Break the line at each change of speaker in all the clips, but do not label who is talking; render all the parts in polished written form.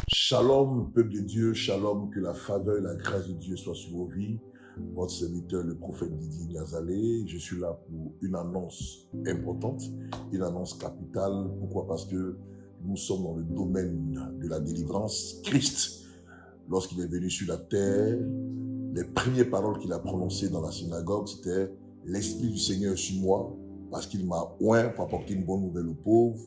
Shalom, peuple de Dieu, shalom, que la faveur et la grâce de Dieu soient sur vos vies. Votre serviteur, le prophète Didier Niazalé, je suis là pour une annonce importante, une annonce capitale. Pourquoi? Parce que nous sommes dans le domaine de la délivrance. Christ, lorsqu'il est venu sur la terre, les premières paroles qu'il a prononcées dans la synagogue, c'était « L'Esprit du Seigneur est sur moi, parce qu'il m'a oint pour apporter une bonne nouvelle aux pauvres,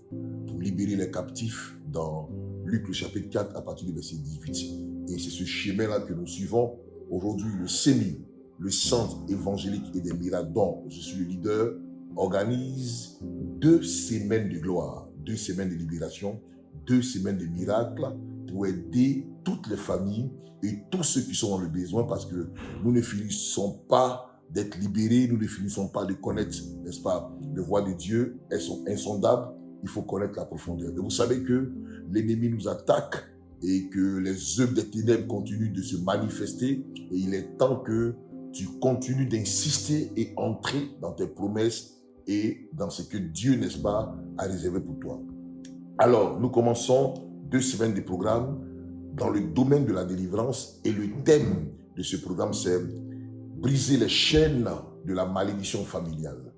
pour libérer les captifs » dans Luc le chapitre 4 à partir du verset 18. Et c'est ce chemin-là que nous suivons. Aujourd'hui, le CEMI, le Centre évangélique et des miracles dont je suis le leader, organise 2 semaines de gloire, 2 semaines de libération, 2 semaines de miracles pour aider toutes les familles et tous ceux qui sont dans le besoin, parce que nous ne finissons pas d'être libérés, nous ne finissons pas de connaître, n'est-ce pas, les voies de Dieu, elles sont insondables, il faut connaître la profondeur. Et vous savez que l'ennemi nous attaque et que les œuvres des ténèbres continuent de se manifester, et il est temps que tu continues d'insister et entrer dans tes promesses et dans ce que Dieu, n'est-ce pas, a réservé pour toi. Alors, nous commençons 2 semaines de programme dans le domaine de la délivrance, et le thème de ce programme, c'est briser les chaînes de la malédiction familiale.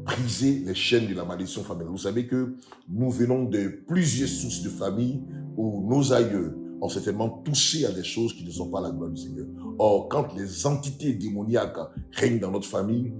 Briser les chaînes de la malédiction familiale. Vous savez que nous venons de plusieurs sources de familles où nos aïeux ont certainement touché à des choses qui ne sont pas la gloire du Seigneur. Or, quand les entités démoniaques règnent dans notre famille,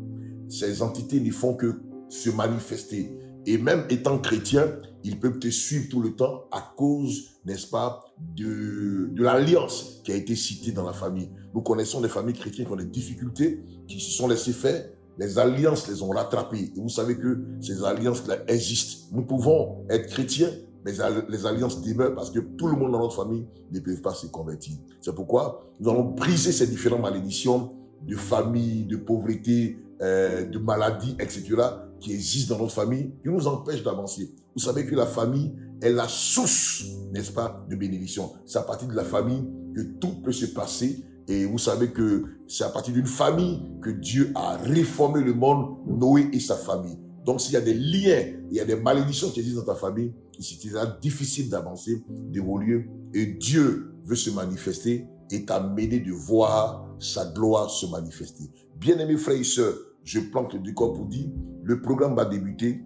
ces entités ne font que se manifester. Et même étant chrétien, ils peuvent te suivre tout le temps à cause, n'est-ce pas, de l'alliance qui a été citée dans la famille. Nous connaissons des familles chrétiennes qui ont des difficultés, qui se sont laissées faire. Les alliances les ont rattrapées. Et vous savez que ces alliances-là existent. Nous pouvons être chrétiens, mais les alliances demeurent parce que tout le monde dans notre famille ne peut pas se convertir. C'est pourquoi nous allons briser ces différentes malédictions de famille, de pauvreté, de maladie, etc., qui existent dans notre famille, qui nous empêchent d'avancer. Vous savez que la famille est la source, n'est-ce pas, de bénédiction. C'est à partir de la famille que tout peut se passer. Et vous savez que c'est à partir d'une famille que Dieu a réformé le monde, Noé et sa famille. Donc s'il y a des liens, il y a des malédictions qui existent dans ta famille, c'est difficile d'avancer, d'évoluer. Et Dieu veut se manifester et t'amener de voir sa gloire se manifester. Bien-aimés frères et sœurs, je plante le décor pour dire, le programme va débuter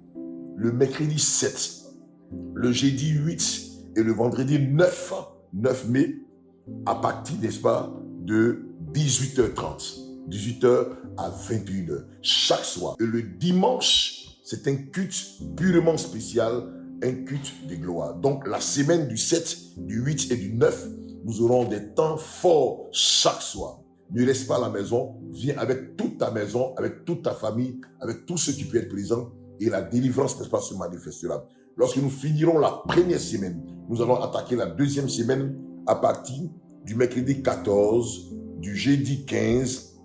le mercredi 7, le jeudi 8 et le vendredi 9 mai, à partir, n'est-ce pas, de 18h30, 18h à 21h, chaque soir. Et le dimanche, c'est un culte purement spécial, un culte de gloire. Donc, la semaine du 7, du 8 et du 9, nous aurons des temps forts chaque soir. Ne reste pas à la maison, viens avec toute ta maison, avec toute ta famille, avec tous ceux qui peuvent être présents, et la délivrance, n'est-ce pas, se manifestera. Lorsque nous finirons la première semaine, nous allons attaquer la deuxième semaine à partir du mercredi 14, du jeudi 15,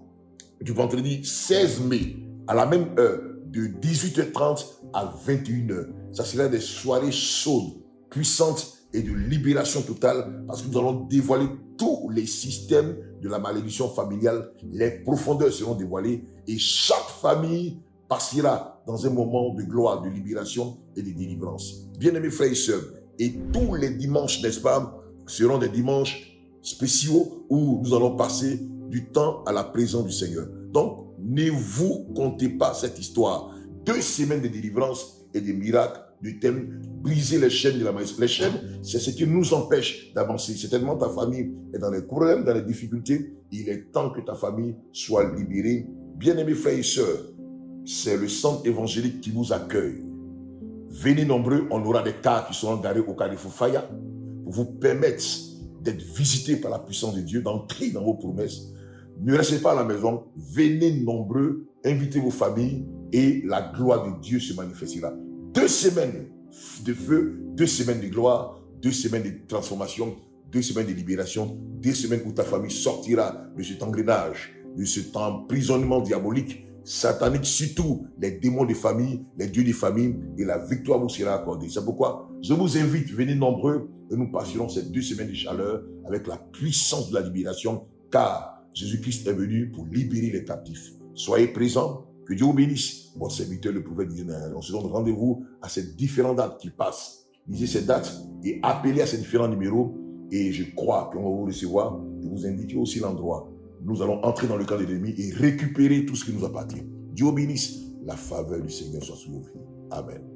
du vendredi 16 mai, à la même heure, de 18h30 à 21h. Ça sera des soirées chaudes, puissantes et de libération totale, parce que nous allons dévoiler tous les systèmes de la malédiction familiale. Les profondeurs seront dévoilées et chaque famille passera dans un moment de gloire, de libération et de délivrance. Bien-aimés frères et sœurs, et tous les dimanches, n'est-ce pas, seront des dimanches spéciaux où nous allons passer du temps à la présence du Seigneur. Donc, ne vous comptez pas cette histoire. 2 semaines de délivrance et de miracles, du thème briser les chaînes de la malédiction. Les chaînes, c'est ce qui nous empêche d'avancer. Certainement, ta famille est dans les problèmes, dans les difficultés. Il est temps que ta famille soit libérée. Bien-aimés frères et sœurs, c'est le centre évangélique qui vous accueille. Venez nombreux, on aura des cars qui seront garés au Carrefour Faya pour vous permettre d'être visités par la puissance de Dieu, d'entrer dans vos promesses. Ne restez pas à la maison, venez nombreux, invitez vos familles et la gloire de Dieu se manifestera. 2 semaines de feu, 2 semaines de gloire, 2 semaines de transformation, 2 semaines de libération, 2 semaines où ta famille sortira de cet engrenage, de cet emprisonnement diabolique, satanique, surtout les démons de famille, les dieux de famille, et la victoire vous sera accordée. C'est pourquoi je vous invite, venez nombreux et nous passerons ces 2 semaines de chaleur avec la puissance de la libération, car Jésus-Christ est venu pour libérer les captifs. Soyez présents, Que Dieu vous bénisse. Votre serviteur, le prophète Didier Niazalé. On se donne rendez-vous à ces différentes dates qui passent. Lisez ces dates et appelez à ces différents numéros. Et je crois qu'on va vous recevoir et vous indiquer aussi l'endroit. Nous allons entrer dans le camp de l'ennemi et récupérer tout ce qui nous appartient. Dieu vous bénisse. La faveur du Seigneur soit sur vos vies. Amen.